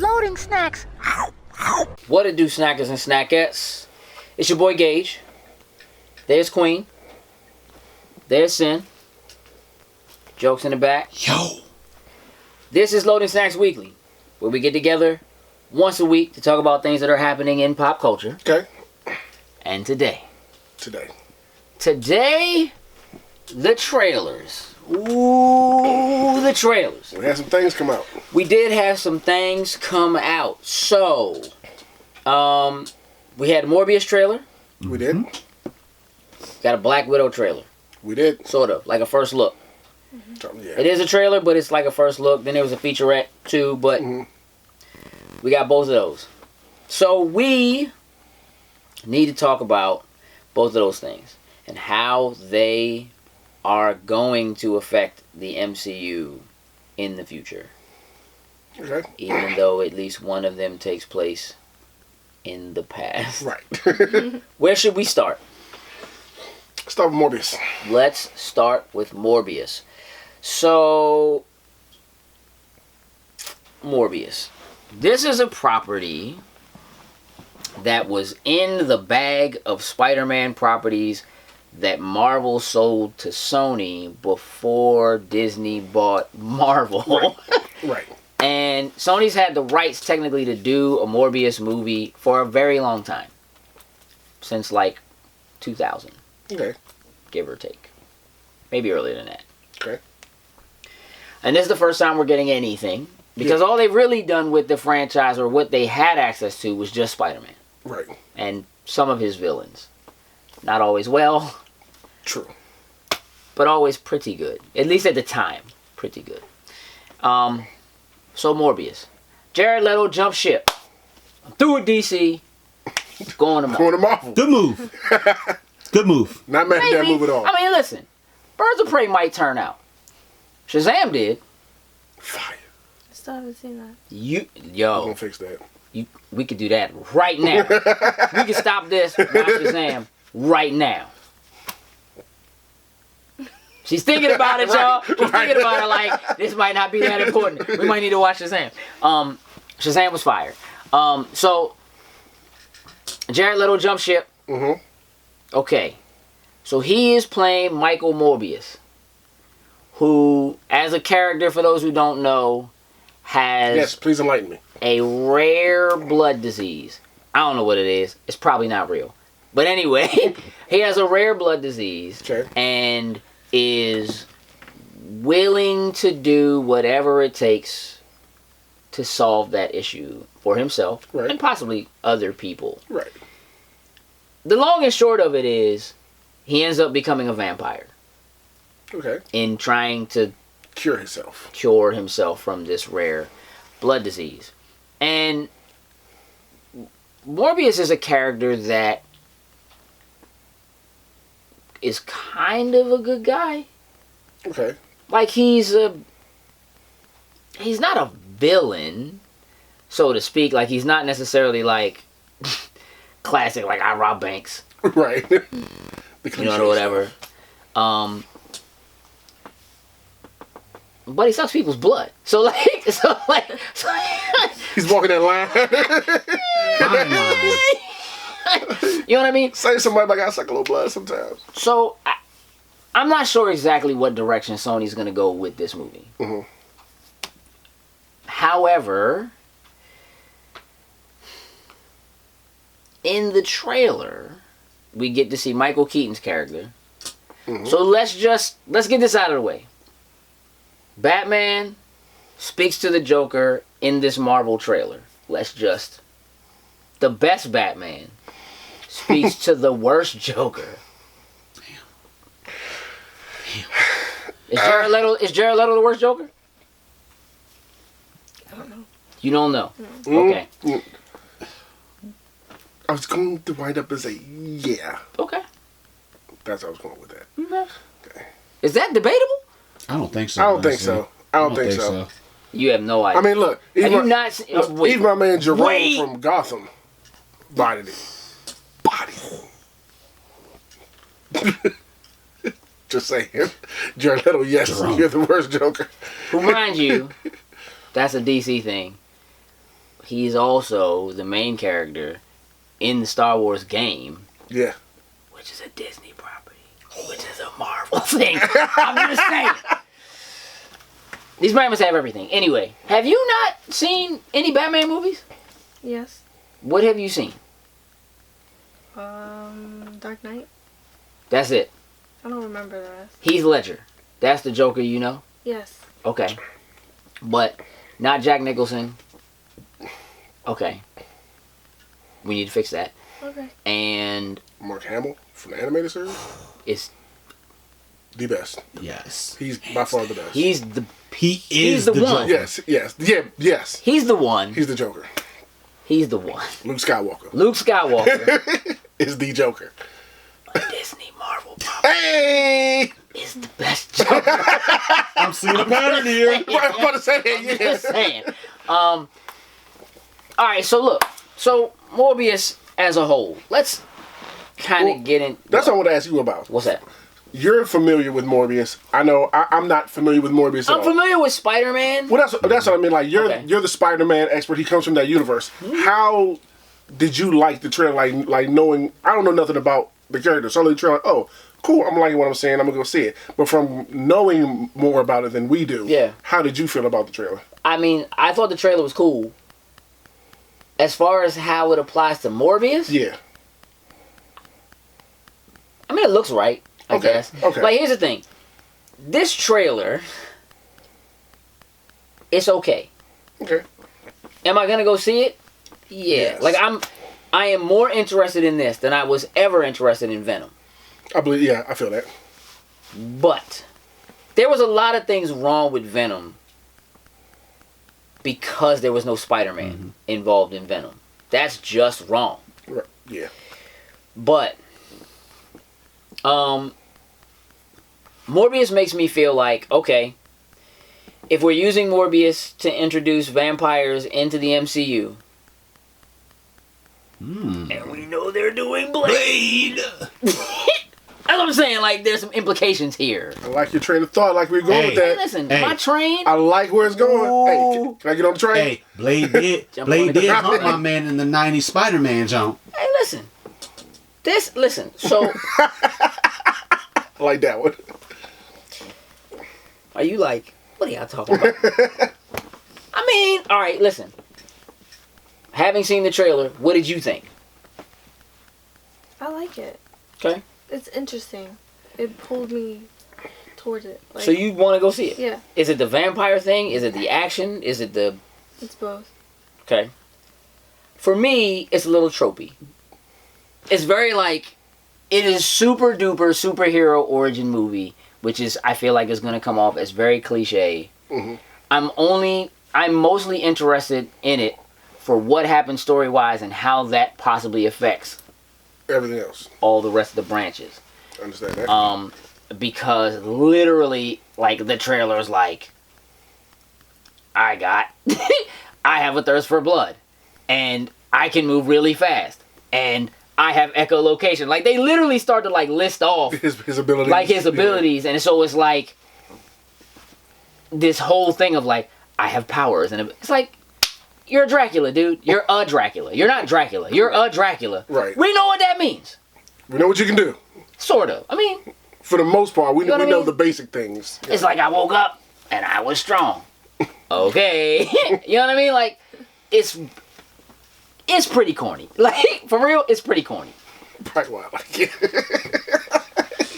Loading snacks. What it do, snackers and snackettes? It's your boy Gage. There's Queen. There's Sin. Jokes in the back. Yo. This is Loading Snacks Weekly, where we get together once a week to talk about things that are happening in pop culture. Okay. And today, Today, the trailers. Ooh, the trailers. we had some things come out. We did have some things come out. So, we had a Morbius trailer. We did. Got a Black Widow trailer. We did. Sort of, like a first look. Yeah. It is a trailer, but it's like a first look. Then there was a featurette too, but we got both of those. So we need to talk about both of those things and how they are going to affect the MCU in the future. Okay. Even though at least one of them takes place in the past. Right. Where should we start? Start with Morbius. Let's start with Morbius. So, Morbius. This is a property that was in the bag of Spider-Man properties that Marvel sold to Sony before Disney bought Marvel. Right. And Sony's had the rights technically to do a Morbius movie for a very long time. Since like 2000. Okay. Give or take. Maybe earlier than that. Okay. And this is the first time we're getting anything. Because all they've really done with the franchise, or what they had access to, was just Spider-Man. Right. And some of his villains. Not always well. True. But always pretty good. At least at the time. Pretty good. So Morbius. Jared Leto jumped ship. I'm through with DC. Going to Marvel. Going to Marvel. Good move. Good move. Not mad at that move at all. I mean, listen. Birds of Prey might turn out. Shazam did. Fire. Still haven't seen that. I'm gonna fix that. We could do that right now. We can stop this, watch Shazam right now. She's thinking about it, y'all. She's thinking about it like, this might not be that important. We might need to watch Shazam. Shazam was fired. So, Jared Leto jumped ship. Mm-hmm. Okay. So he is playing Michael Morbius, who, as a character, for those who don't know, has... Yes, please enlighten me. A rare blood disease. I don't know what it is. It's probably not real. But anyway, he has a rare blood disease. Okay. And is willing to do whatever it takes to solve that issue for himself. Right. And possibly other people. Right. The long and short of it is, he ends up becoming a vampire. Okay. In trying to Cure himself. Cure himself from this rare blood disease. And Morbius is a character that is kind of a good guy. Okay. Like, he's not a villain, so to speak. Like, he's not necessarily like classic, like, I rob banks. Right. You know, or whatever. But he sucks people's blood. So he's walking that line. You know what I mean? Say somebody like I suck a little blood sometimes. So I'm not sure exactly what direction Sony's going to go with this movie. Mm-hmm. However, in the trailer, we get to see Michael Keaton's character. Mm-hmm. So let's get this out of the way. Batman speaks to the Joker in this Marvel trailer. The best Batman speaks to the worst Joker. Is Jared Leto the worst Joker? I don't know. You don't know? Mm-hmm. Okay. I was going to wind up and say, yeah. Okay. That's how I was going with that. Okay. Is that debatable? I don't think so. I don't think so. I don't think so. You have no idea. I mean, look. Even my man Jerome from Gotham bodied it. Just saying. Jared Leto, yes, you're the worst Joker. Who, mind you, that's a DC thing. he's also the main character in the Star Wars game. Yeah. Which is a Disney property. Which is a Marvel thing. I'm just saying. These man must have everything. Anyway, have you not seen any Batman movies? Yes. What have you seen? Dark Knight. That's it. I don't remember the rest. Heath Ledger. That's the Joker you know? Yes. Okay. But not Jack Nicholson. Okay. We need to fix that. Okay. And Mark Hamill from the animated series. it's The best. Yes. He's by far the best. he's the He's the the one. Joker. Yes. he's the one. He's the Joker. He's the one. Luke Skywalker Luke Skywalker. is the Joker. A Disney Marvel property Hey! is the best Joker. I'm seeing a pattern here. I'm about to say that, I'm yeah. just saying. Alright, so look. So Morbius as a whole. Let's kind of get in. That's what I want to ask you about. What's that? You're familiar with Morbius. I know I'm not familiar with Morbius at all. I'm familiar with Spider-Man. Well, that's what I mean. Like Okay. you're the Spider-Man expert. He comes from that universe. How did you like the trailer? Like knowing I don't know nothing about the character. So the trailer, oh, cool. I'm liking what I'm saying. I'm gonna go see it. But from knowing more about it than we do, Yeah. How did you feel about the trailer? I mean, I thought the trailer was cool. As far as how it applies to Morbius, Yeah. I mean, it looks right, I Okay, guess. okay. Like, here's the thing. This trailer, it's okay. Okay. Am I gonna go see it? Yeah. Yes. Like, I am more interested in this than I was ever interested in Venom. I believe. Yeah, I feel that. But there was a lot of things wrong with Venom because there was no Spider-Man involved in Venom. That's just wrong. Right. Yeah. But Morbius makes me feel like, okay, if we're using Morbius to introduce vampires into the MCU, and we know they're doing Blade. That's what I'm saying. Like, there's some implications here. I like your train of thought. Like we're going with Hey, that. listen, Hey. my train. I like where it's going. Hey, Ooh. can I get on the train? Hey, Blade did Jump on the hunt my man in the '90s Spider-Man jump. Hey, listen. So, I like that one. are you like, what are y'all talking about? I mean, all right, listen. Having seen the trailer, what did you think? I like it. Okay. It's interesting. It pulled me towards it. Like, So you want to go see it? Yeah, Is it the vampire thing? Is it the action? Is it the... it's both. Okay. For me, it's a little tropey. It's very like... It is super duper superhero origin movie, which is, I feel like, is going to come off as very cliche. Mhm. I'm mostly interested in it for what happens story-wise and how that possibly affects Everything else. all the rest of the branches. I understand that. Because literally, like, the trailer's like, I have a thirst for blood, and I can move really fast, and I have echolocation. Like, they literally start to, like, list off, his abilities. like, his abilities, and so it's like, this whole thing of, like, I have powers, and it's like, you're a Dracula, dude. You're a Dracula. You're not Dracula. You're a Dracula. Right. We know what that means. We know what you can do. Sort of. I mean, For the most part, we know what I know mean? the basic things. it's like I woke up and I was strong. Okay. You know what I mean? Like, it's pretty corny. Like, for real, it's pretty corny. Probably why I like it.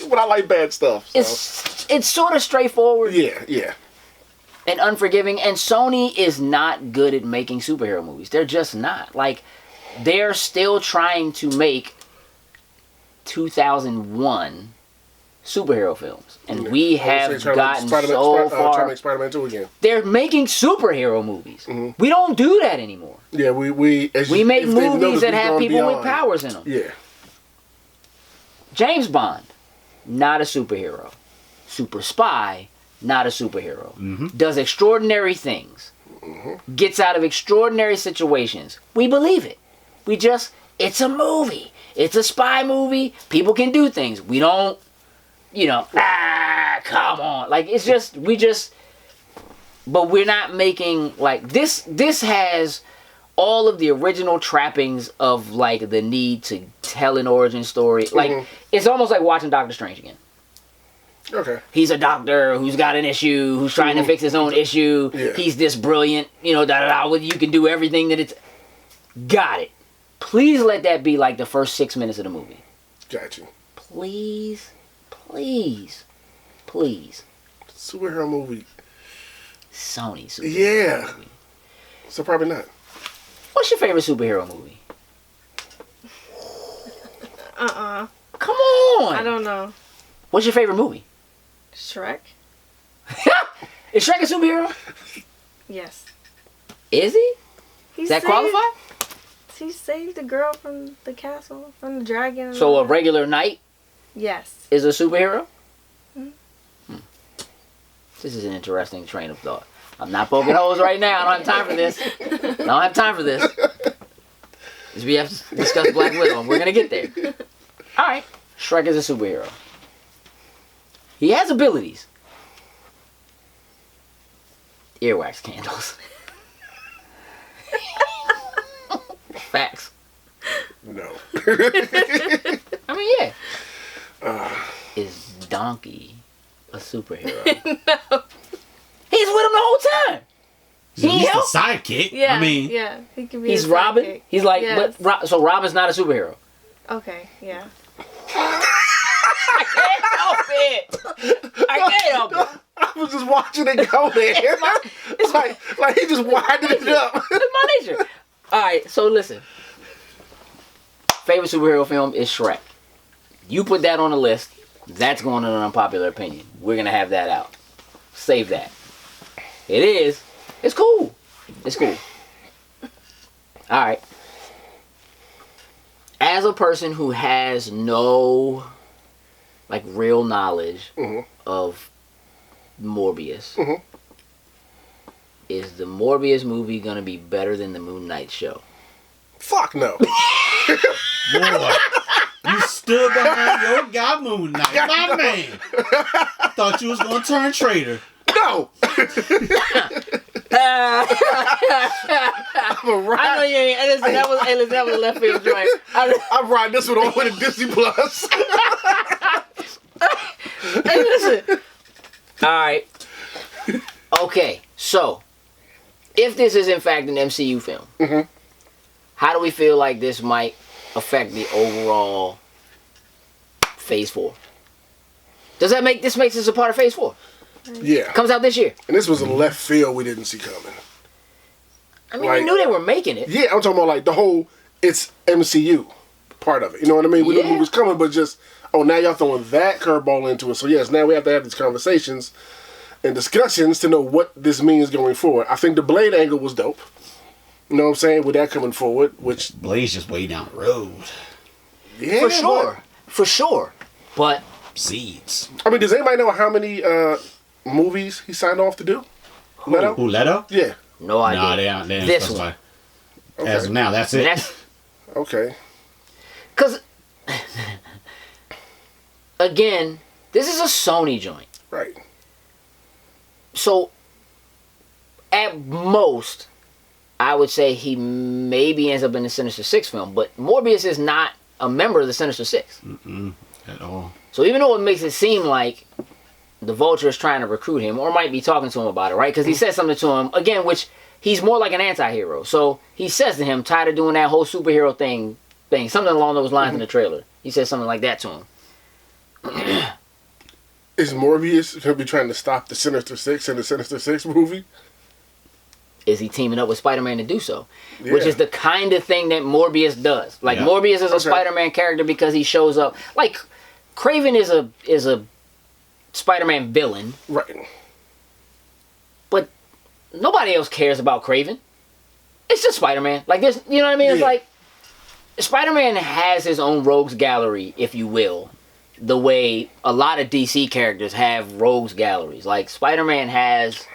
But I like bad stuff. So. It's sort of straightforward Yeah. and unforgiving, and Sony is not good at making superhero movies. They're just not. Like, they're still trying to make 2001 superhero films, and we have gotten so Trying to far. make Spider-Man 2 again. They're making superhero movies. Mhm. We don't do that anymore. Yeah, we We make movies that have people with power. powers in them. Yeah. James Bond, not a superhero. Super spy, not a superhero. Does extraordinary things. Gets out of extraordinary situations. We believe it. It's a movie. It's a spy movie. People can do things. We don't, come on. Like, but we're not making, like, this has all of the original trappings of like the need to tell an origin story. Like it's almost like watching Doctor Strange again. Okay. He's a doctor who's got an issue, who's trying to fix his own issue. Yeah. He's this brilliant, you know, you can do everything that it's... Got it. Please let that be like the first 6 minutes of the movie. Got you. Please. Please. Please. Superhero movie. Sony superhero movie. So probably not. What's your favorite superhero movie? Come on. I don't know. What's your favorite movie? Shrek? Is Shrek a superhero? Yes. Is he? He Does that saved- qualify? He saved the girl from the castle, from the dragon. and So all a that. regular knight Yes. is a superhero? This is an interesting train of thought. I'm not poking holes right now. I don't have time for this. I don't have time for this. Because we have to discuss Black Widow, and we're going to get there. Alright. Shrek is a superhero. He has abilities. Earwax candles. Facts. No. I mean, yeah. Is Donkey a superhero? No. He's with him the whole time. He's at least help? a sidekick. Yeah. I mean, yeah. He can be. He's a Robin? sidekick. He's like, Yes. so Robin's not a superhero. Okay. Yeah. I can't help it. I can't help it. I was just watching it go there. It's like he just winded it up. It's my nature. Alright, so listen. Favorite superhero film is Shrek. You put that on the list. That's going in an unpopular opinion. We're going to have that out. Save that. It is. It's cool. It's cool. Alright. As a person who has no, like, real knowledge of Morbius, is the Morbius movie going to be better than the Moon Knight show? Fuck no. boy, you stood behind your guy Moon Knight. My man. I thought you was going to turn traitor. No. I'm a I know ride. you ain't. Listen, that was a left field joint. I'm riding this one over to Disney Plus. Hey, listen. All right. Okay, so if this is in fact an MCU film, how do we feel like this might affect the overall Phase 4? Does that make this makes this a part of Phase 4? Yeah. Comes out this year. And this was a left field we didn't see coming. I mean, Like- we knew they were making it. Yeah, I'm talking about like the whole it's MCU part of it. You know what I mean? We knew Yeah. it was coming, but just now y'all throwing that curveball into it. So yes, now we have to have these conversations and discussions to know what this means going forward. I think the Blade angle was dope. You know what I'm saying? With that coming forward, which Blade's just way down the road. yeah, For sure. For sure. But Seeds. I mean, does anybody know how many movies he signed off to do? Leto? Who, Leto? Yeah. no idea. Nah, they aren't. This That's one. why. As of now, that's it. That's Okay. because again, this is a Sony joint. Right. So at most, I would say he maybe ends up in the Sinister Six film, but Morbius is not a member of the Sinister Six. At all. So even though it makes it seem like the Vulture is trying to recruit him, or might be talking to him about it, right? Because he says something to him, again, which he's more like an anti-hero. So he says to him, tired of doing that whole superhero thing, something along those lines in the trailer. He says something like that to him. Is Morbius going to be trying to stop the Sinister Six in the Sinister Six movie? Is he teaming up with Spider-Man to do so? Yeah. Which is the kind of thing that Morbius does. Like, Yeah. Morbius is a Okay. Spider-Man character because he shows up. Like, Kraven is a Spider-Man villain, Right. but nobody else cares about Kraven. It's just Spider-Man. Like, there's, you know what I mean? It's Yeah. like, Spider-Man has his own rogues gallery, if you will, the way a lot of DC characters have rogues galleries. Like, Spider-Man has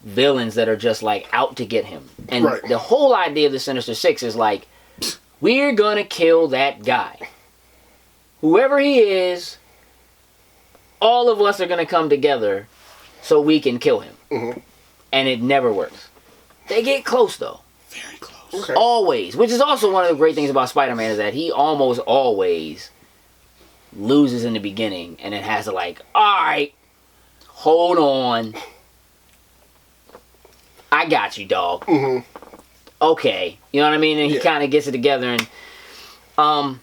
villains that are just, like, out to get him. And Right. the whole idea of the Sinister Six is, like, we're gonna kill that guy. Whoever he is, all of us are gonna come together so we can kill him. And it never works. They get close, though. Very close. Okay. Always. Which is also one of the great things about Spider-Man is that he almost always loses in the beginning and then has to like, alright, hold on. I got you, dog. Mm-hmm. Okay. You know what I mean? And he kind of gets it together. And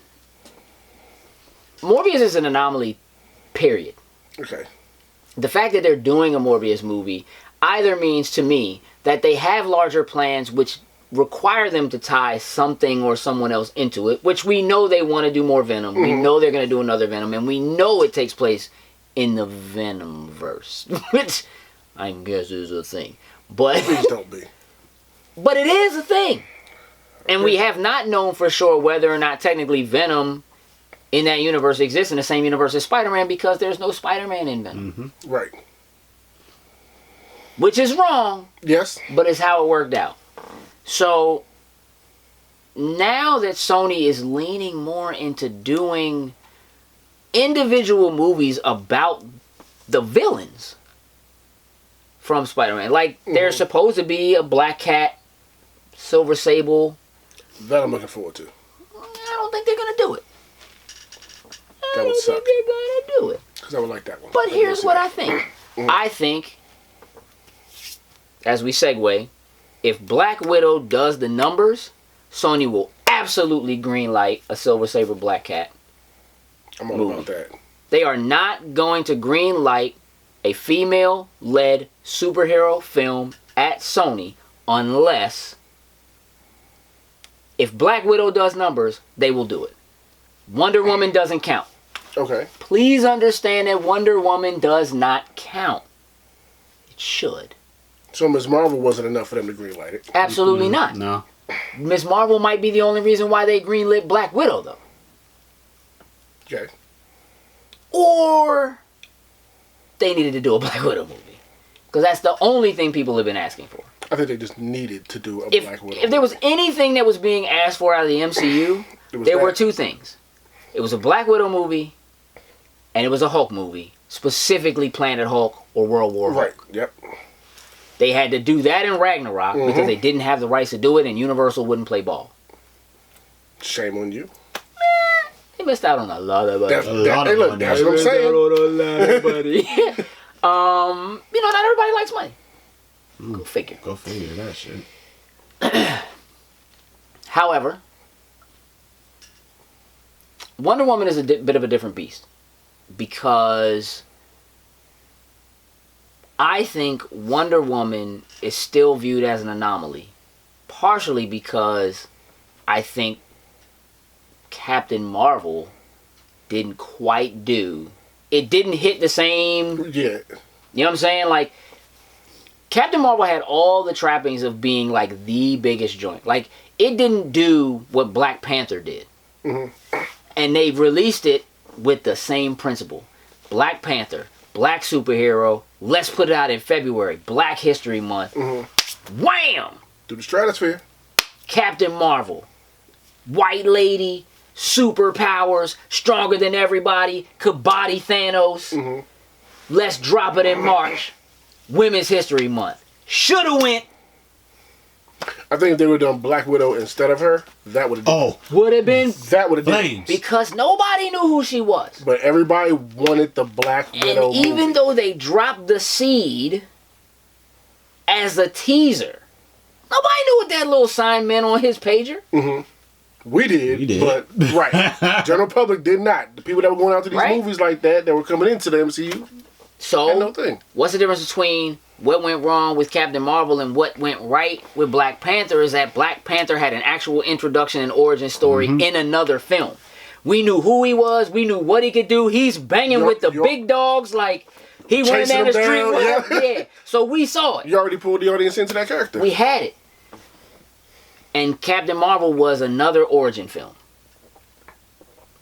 Morbius is an anomaly, period. Okay. The fact that they're doing a Morbius movie either means to me that they have larger plans which require them to tie something or someone else into it, which we know they want to do more Venom. We know they're going to do another Venom, and we know it takes place in the Venomverse, which I guess is a thing. But Please don't be. But it is a thing. And we have not known for sure whether or not technically Venom in that universe exists in the same universe as Spider-Man because there's no Spider-Man in Venom. Mm-hmm. Right. Which is wrong. Yes. But it's how it worked out. So now that Sony is leaning more into doing individual movies about the villains from Spider-Man. Like, there's supposed to be a Black Cat, Silver Sable. That I'm looking forward to. I don't think they're going to do it. That would suck. I don't think they're going to do it. Because I would like that one. But here's what I think. I think, as we segue, if Black Widow does the numbers, Sony will absolutely greenlight a Silver Sable Black Cat. I'm all about that. They are not going to greenlight a female-led superhero film at Sony unless, if Black Widow does numbers, they will do it. Wonder Woman doesn't count. Okay. Please understand that Wonder Woman does not count. It should. So Ms. Marvel wasn't enough for them to greenlight it. Absolutely not. No. Ms. Marvel might be the only reason why they greenlit Black Widow, though. Okay. Or they needed to do a Black Widow movie. Because that's the only thing people have been asking for. I think they just needed to do a If, Black Widow. if there was anything that was being asked for out of the MCU, there were two things. It was a Black Widow movie, and it was a Hulk movie, specifically Planet Hulk or World War Hulk. Right, yep. They had to do that in Ragnarok because they didn't have the rights to do it, and Universal wouldn't play ball. Shame on you. They missed out on a lot of money. That's what I'm saying. You know, not everybody likes money. Go figure. Go figure that shit. However, Wonder Woman is a bit of a different beast because I think Wonder Woman is still viewed as an anomaly, partially because I think Captain Marvel didn't quite do. It didn't hit the same. Yeah. You know what I'm saying? Like, Captain Marvel had all the trappings of being like the biggest joint. Like, it didn't do what Black Panther did. And they released it with the same principle. Black Panther, black superhero, let's put it out in February, Black History Month. Wham! Through the stratosphere. Captain Marvel, white lady, superpowers, stronger than everybody, could body Thanos. Let's drop it in March. Women's History Month. Shoulda went. I think if they would have done Black Widow instead of her, that would have done. Would have been. That would have done. Flames. Because nobody knew who she was. But everybody wanted the Black Widow And even movie. though they dropped the seed as a teaser, nobody knew what that little sign meant on his pager. We did, but right. General public did not. The people that were going out to these movies like that were coming into the MCU. So, had no thing. What's the difference between what went wrong with Captain Marvel and what went right with Black Panther is that Black Panther had an actual introduction and origin story in another film. We knew who he was. We knew what he could do. He's banging with the big dogs like he running down the street. Yeah. So we saw it. You already pulled the audience into that character. We had it. And Captain Marvel was another origin film.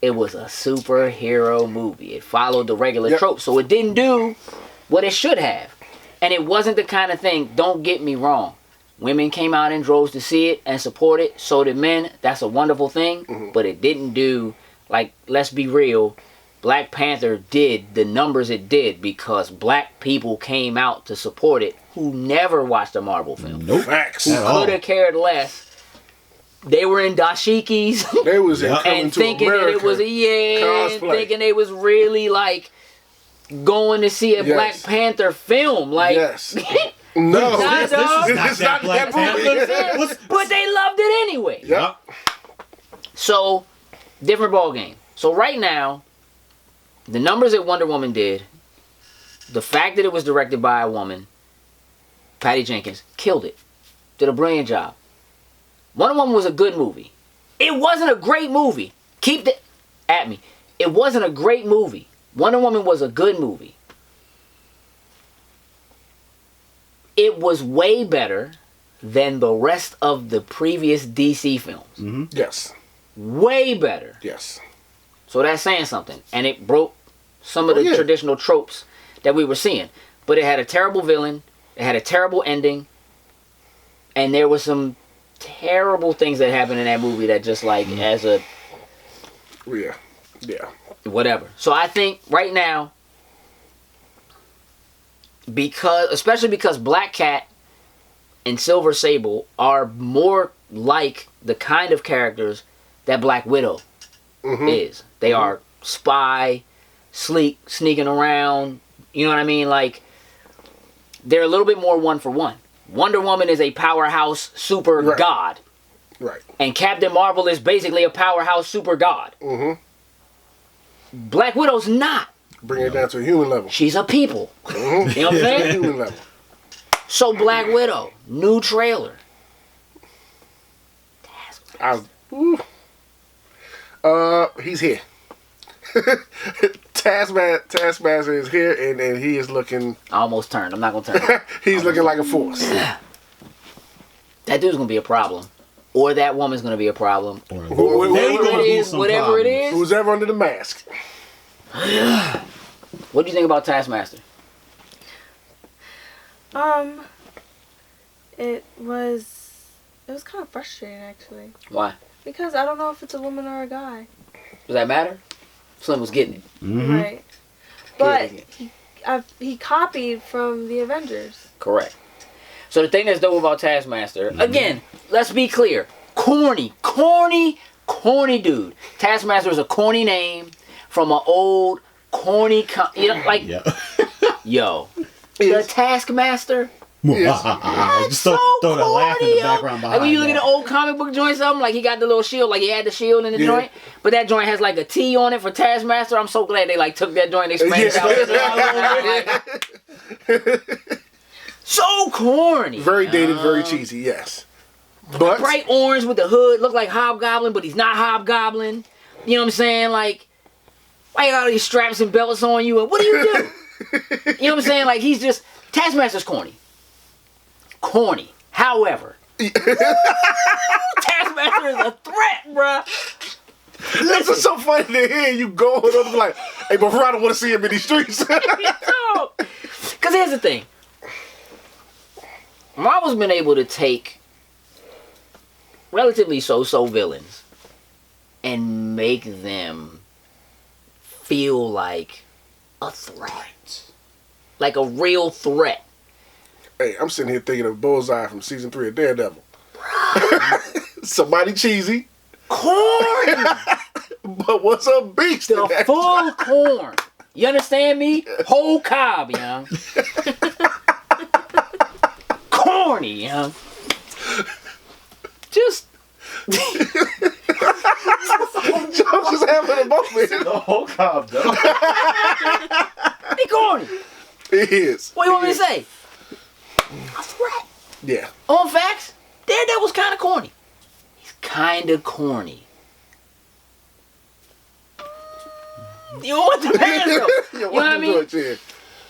It was a superhero movie. It followed the regular trope. So it didn't do what it should have. And it wasn't the kind of thing, don't get me wrong. Women came out in droves to see it and support it. So did men. That's a wonderful thing. But it didn't do, like, let's be real. Black Panther did the numbers it did because black people came out to support it who never watched a Marvel film. Facts. Who could have cared less They were in dashikis. They was in Yep. Coming And to thinking that America it was and cosplay. thinking they was really like going to see a Yes. Black Panther film. Like, Yes. No, Nah, this dog. is not that movie. but they loved it anyway. Yep. So, different ball game. So right now, the numbers that Wonder Woman did, the fact that it was directed by a woman, Patty Jenkins, killed it. Did a brilliant job. Wonder Woman was a good movie. It wasn't a great movie. Keep that at me. It wasn't a great movie. Wonder Woman was a good movie. It was way better than the rest of the previous DC films. Yes. Way better. Yes. So that's saying something. And it broke some of the yeah. traditional tropes that we were seeing. But it had a terrible villain. It had a terrible ending. And there was some terrible things that happened in that movie that just like as a Yeah. Yeah. whatever. So I think right now, especially because Black Cat and Silver Sable are more like the kind of characters that Black Widow is. They are spy, sleek, sneaking around. You know what I mean? Like, they're a little bit more one for one. Wonder Woman is a powerhouse super Right. god. Right. And Captain Marvel is basically a powerhouse super god. Black Widow's not. Bring it down to a human level. She's a people. You know what I'm saying? Human level. So Black Widow, new trailer. He's here. Taskmaster is here, and he is looking. I almost turned. I'm not gonna turn. He's looking like a force. That dude's gonna be a problem, or that woman's gonna be a problem, Or Who- they who- gonna whatever it be is. some Whatever it problems. is. Who's ever under the mask? What do you think about Taskmaster? It was kind of frustrating actually Why? because I don't know if it's a woman or a guy. Does that matter? Slim was getting it. Right. But Getting he copied from the Avengers. Correct. So the thing that's dope about Taskmaster, again, let's be clear. Corny dude. Taskmaster is a corny name from an old corny, you know, like, yo, the Taskmaster. Just throw that laugh in the background behind Like when you look at that. the old comic book joint, something like he got the little shield, like he had the shield in the Yeah. joint, but that joint has like a T on it for Taskmaster. I'm so glad they like took that joint, and expanded it out. Like, so corny. Very dated, very cheesy. Yes, but Bright orange with the hood, look like Hobgoblin, but he's not Hobgoblin. You know what I'm saying? Like, why you got all these straps and belts on you? And what do you do? You know what I'm saying? Like, he's just Taskmaster's corny. Corny. However, Taskmaster is a threat, bruh. this is so funny to hear you going on and be like, "Hey, but I don't want to see him in these streets." Because here's the thing. Marvel's been able to take relatively so-so villains and make them feel like a threat. Like a real threat. Hey, I'm sitting here thinking of Bullseye from season 3 of Daredevil. Somebody cheesy, Corn! but what's a beast? in The that? full corn. You understand me? Whole cob, young. Corny, young. Just... Joe just having a moment. The whole cob, though. Be corny. It is. What do you want me to say? A threat. Yeah. On facts, Daredevil's kind of corny. He's kind of corny. You want the pants though? You know what I mean?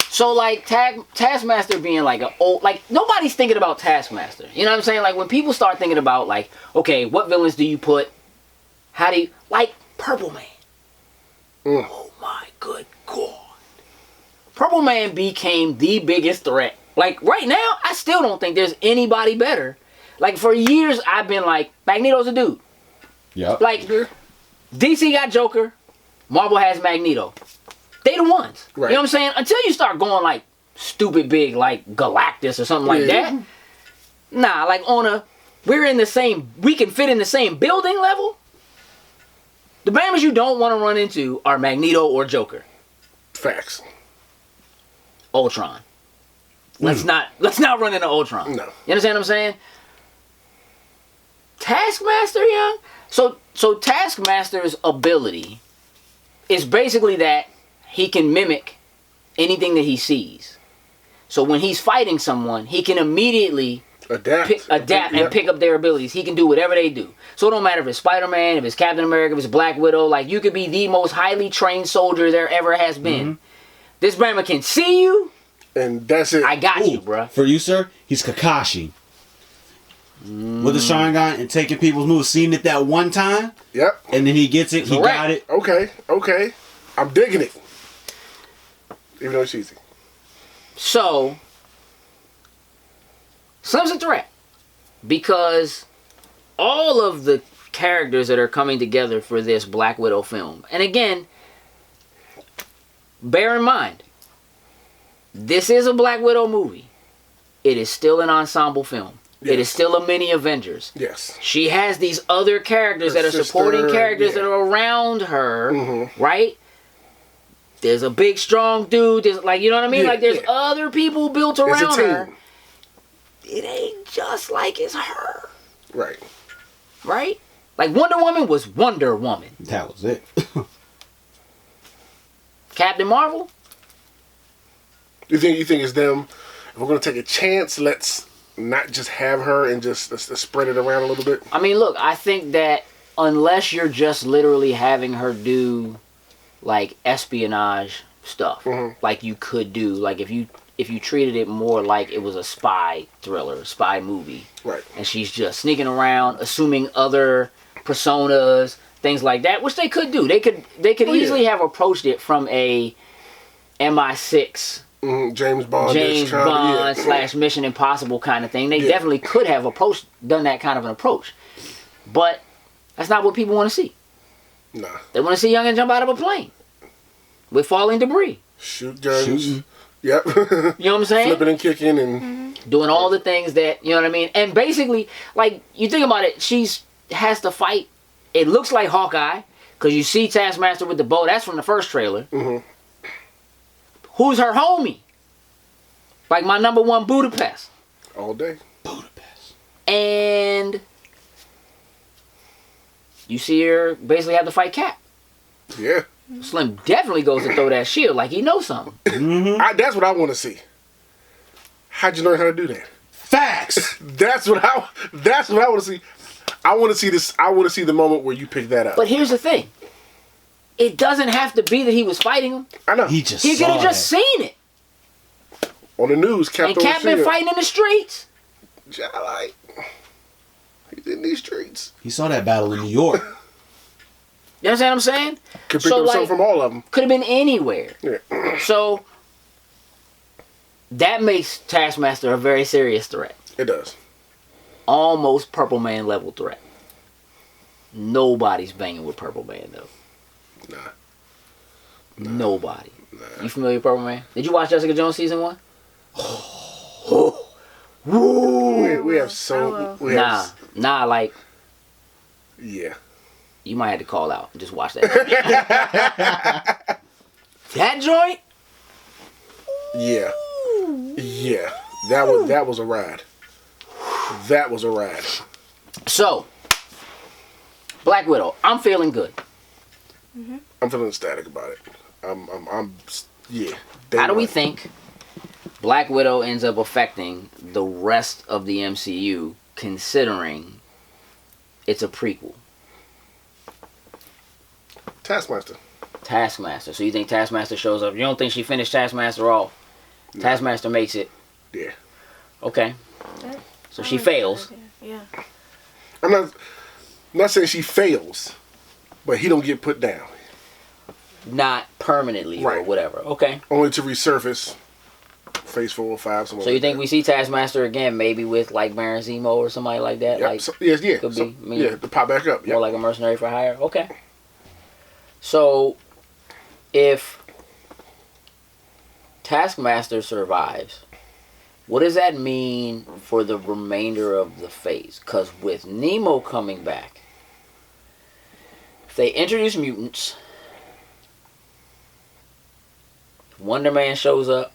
So like Taskmaster being like a old, like nobody's thinking about Taskmaster. You know what I'm saying? Like when people start thinking about like, okay, what villains do you put? How do you like Purple Man? Oh my good God. Purple Man became the biggest threat. Like right now, I still don't think there's anybody better. Like for years, I've been like, Magneto's a dude. Yep. Like DC got Joker, Marvel has Magneto. They the ones. Right. You know what I'm saying? Until you start going like stupid big like Galactus or something like that. Nah, like on a we can fit in the same building level. The Bammers you don't want to run into are Magneto or Joker. Facts. Ultron. Let's not run into Ultron. No. You understand what I'm saying? Taskmaster, yeah. So Taskmaster's ability is basically that he can mimic anything that he sees. So when he's fighting someone, he can immediately adapt and pick up their abilities. He can do whatever they do. So it don't matter if it's Spider-Man, if it's Captain America, if it's Black Widow. Like, you could be the most highly trained soldier there ever has been. This Bama can see you, and that's it. I got you, bruh. For you, sir, he's Kakashi. With the Sharingan and taking people's moves, seeing it that one time. Yep. And then he gets it, he got it. Okay. I'm digging it. Even though it's cheesy. So, Slim's a threat. Because all of the characters that are coming together for this Black Widow film, and again, bear in mind, this is a Black Widow movie. It is still an ensemble film. Yes. It is still a mini Avengers. Yes. She has these other characters that are supporting characters that are around her, right? There's a big, strong dude. There's, like, you know what I mean? Like, there's other people built around her. It ain't just like it's her. Right. Right? Like, Wonder Woman was Wonder Woman. That was it. Captain Marvel? You think it's them? If we're gonna take a chance, let's not just have her and just let's spread it around a little bit. I mean, look, I think that unless you're just literally having her do like espionage stuff, like you could do, like if you treated it more like it was a spy thriller, spy movie, right? And she's just sneaking around, assuming other personas, things like that, which they could do. They could easily have approached it from a MI6. James Bond / Mission Impossible kind of thing. They definitely could have done that kind of an approach. But that's not what people want to see. Nah. They want to see Youngin jump out of a plane with falling debris. Shoot guns. Yep. You know what I'm saying? Flipping and kicking and... doing all the things that, you know what I mean? And basically, like, you think about it, has to fight. It looks like Hawkeye, because you see Taskmaster with the bow. That's from the first trailer. Who's her homie? Like my number one, Budapest. All day. Budapest. And you see her basically have to fight Cap. Yeah. Slim definitely goes to throw that shield like he knows something. That's what I want to see. How'd you learn how to do that? Facts. That's what I want to see. I want to see this. I want to see the moment where you pick that up. But here's the thing. It doesn't have to be that he was fighting him. I know. He could have just seen it. On the news, Cap been fighting in the streets. Like, he's in these streets. He saw that battle in New York. You understand what I'm saying? Could pick up something from all of them. Could have been anywhere. Yeah. So, that makes Taskmaster a very serious threat. It does. Almost Purple Man level threat. Nobody's banging with Purple Man, though. Nah. Nobody. Nah. You familiar with Purple Man? Did you watch Jessica Jones season 1? We have so... Nah, like... Yeah. You might have to call out and just watch that. That joint? Yeah. Yeah. That was a ride. That was a ride. So, Black Widow. I'm feeling good. I'm feeling ecstatic about it. Yeah. How do we think Black Widow ends up affecting the rest of the MCU, considering it's a prequel? Taskmaster. So you think Taskmaster shows up? You don't think she finished Taskmaster off? No. Taskmaster makes it. Yeah. Okay. So she fails. Yeah. I'm not saying she fails, but he don't get put down. Not permanently or whatever. Okay. Only to resurface Phase 4 or 5. So you think we see Taskmaster again, maybe with like Baron Zemo or somebody like that? Yep. Like, Could be. To pop back up. More like a mercenary for hire. Okay. So, if Taskmaster survives, What does that mean for the remainder of the phase? Because with Nemo coming back, if they introduce mutants, Wonder Man shows up,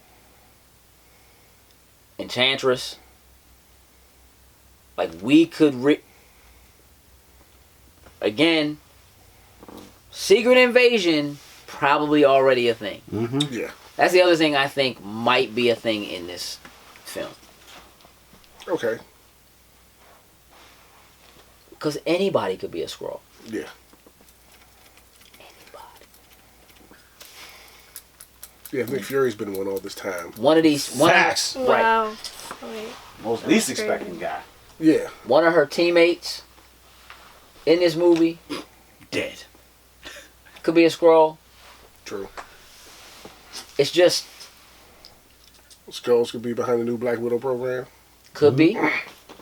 Enchantress, like we could again, Secret Invasion probably already a thing. Mm-hmm. Yeah. That's the other thing I think might be a thing in this film. Okay. Because anybody could be a Skrull. Yeah. Anybody. Yeah, Nick Fury's been one all this time. One of these... Facts. Right. Wow. Wait. Most That's least crazy. expecting guy. Yeah. One of her teammates in this movie Dead. could be a Skrull. True. It's just... Skulls could be behind the new Black Widow program. Could be.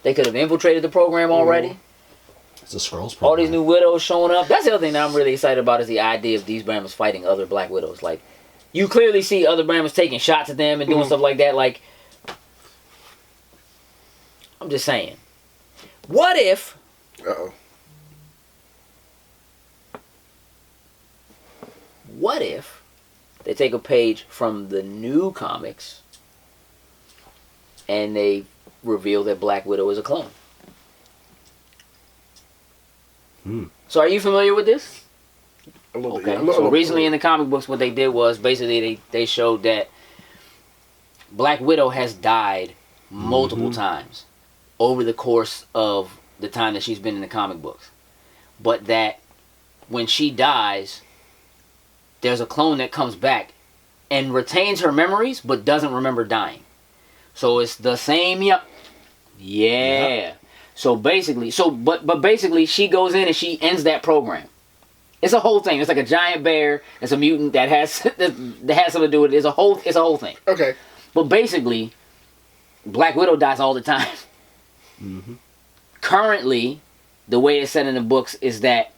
They could have infiltrated the program already. It's a Skrulls program. All these new widows showing up. That's the other thing that I'm really excited about is the idea of these Brahmins fighting other Black Widows. Like, you clearly see other Brahmins taking shots at them and doing stuff like that. Like, I'm just saying. What if... Uh-oh. What if they take a page from the new comics and they reveal that Black Widow is a clone? So are you familiar with this? A little Okay. bit. Yeah. So recently in the comic books, what they did was basically they showed that Black Widow has died multiple times over the course of the time that she's been in the comic books. But that when she dies, there's a clone that comes back and retains her memories but doesn't remember dying. So it's the same Yeah. So basically, but basically she goes in and she ends that program. It's a whole thing. It's like a giant bear. It's a mutant that has that has something to do with it. It's a whole thing. Okay. But basically, Black Widow dies all the time. Currently, the way it's set in the books is that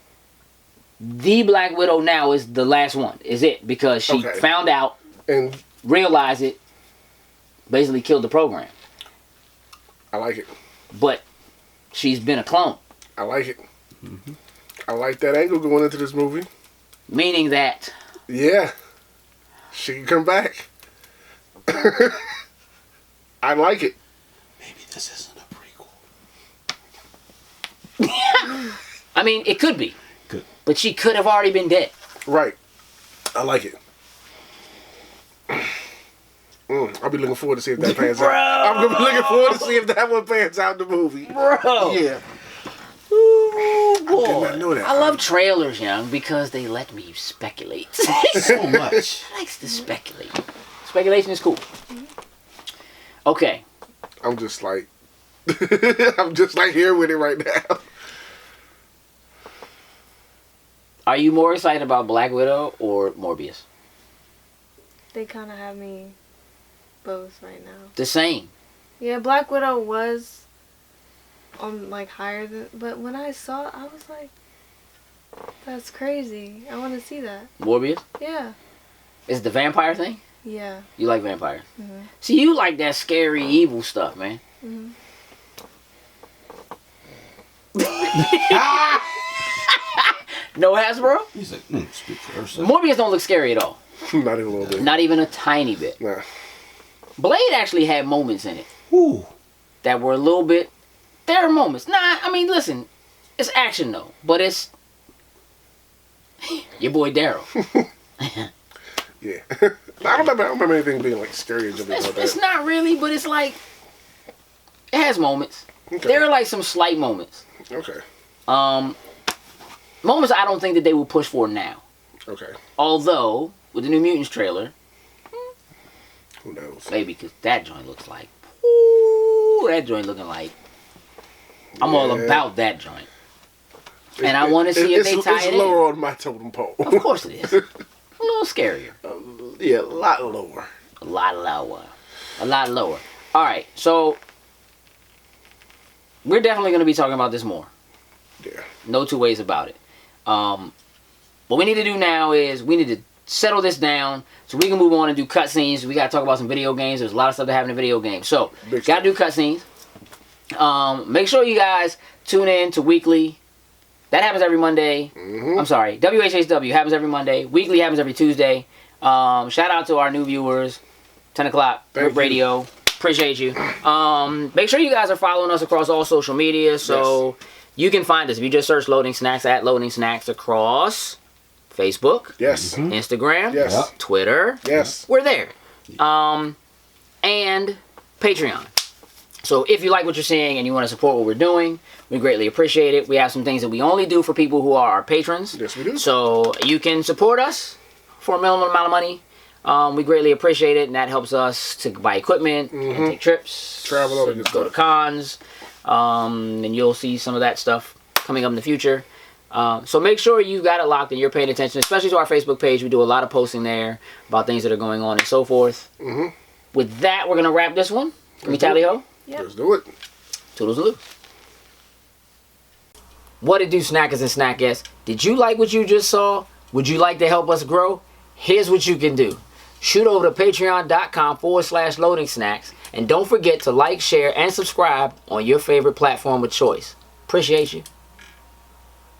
the Black Widow now is the last one. Is it because she Okay. found out, And realized it, basically killed the program. I like it. But she's been a clone. I like it. I like that angle going into this movie. Meaning that Yeah. She can come back. I like it. Maybe this isn't a prequel. I mean, it could be. Good. But she could have already been dead. Right. I like it. I'll be looking forward to see if that pans out. I'm gonna be looking forward to see if that one pans out in the movie. Bro. Yeah. Ooh, boy. did not know that. I love trailers, young, because they let me speculate. So much. Likes to speculate. Speculation is cool. Okay. I'm just like I'm just like here with it right now. Are you more excited about Black Widow or Morbius? They kind of have me both right now. The same. Yeah, Black Widow was on like higher than, but when I saw it, I was like, that's crazy. I want to see that. Morbius? Yeah. Is it the vampire thing? Yeah. You like vampires? Mhm. See, you like that scary, evil stuff, man. Mhm. No Hasbro? He's like, speak for yourself. Morbius don't look scary at all. Not even a little bit. Not even a tiny bit. Nah. Blade actually had moments in it Ooh. that were a little bit... There are moments. Nah, I mean, listen. It's action, though. But it's... Your boy Daryl. Yeah. I don't remember anything being like scary or jumping about It's that. not really, but it's like... It has moments. Okay. There are like some slight moments. Okay. Moments I don't think that they will push for now. Okay. Although, with the New Mutants trailer, Who knows? maybe because that joint looks like... Ooh, that joint looking like... I'm all Yeah. about that joint. And I want to see if they tie it's it lower on my totem pole. in. Of course it is. A little scarier. Yeah, a lot lower. A lot lower. A lot lower. Alright, so... We're definitely going to be talking about this more. Yeah. No two ways about it. What we need to do now is we need to settle this down so we can move on and do cutscenes. We got to talk about some video games. There's a lot of stuff that happen in video games. So, got to do cutscenes. Make sure you guys tune in to Weekly. That happens every Monday. I'm sorry. WHHW happens every Monday. Weekly happens every Tuesday. Shout out to our new viewers. 10 o'clock radio. Appreciate you. Make sure you guys are following us across all social media. So you can find us if you just search Loading Snacks at Loading Snacks across Facebook. Yes. Instagram. Yes. Twitter. Yes. We're there. And Patreon. So if you like what you're seeing and you want to support what we're doing, we greatly appreciate it. We have some things that we only do for people who are our patrons. Yes, we do. So you can support us for a minimum amount of money. We greatly appreciate it, and that helps us to buy equipment and take trips, travel, and go to cons, and you'll see some of that stuff coming up in the future. So make sure you got it locked and you're paying attention, especially to our Facebook page. We do a lot of posting there about things that are going on and so forth. With that, we're going to wrap this one. Can we tally ho? Yep. Let's do it. Toodles-a-loo. What it do, snackers and snackettes? Did you like what you just saw? Would you like to help us grow? Here's what you can do. Shoot over to patreon.com/loading snacks. And don't forget to like, share, and subscribe on your favorite platform of choice. Appreciate you.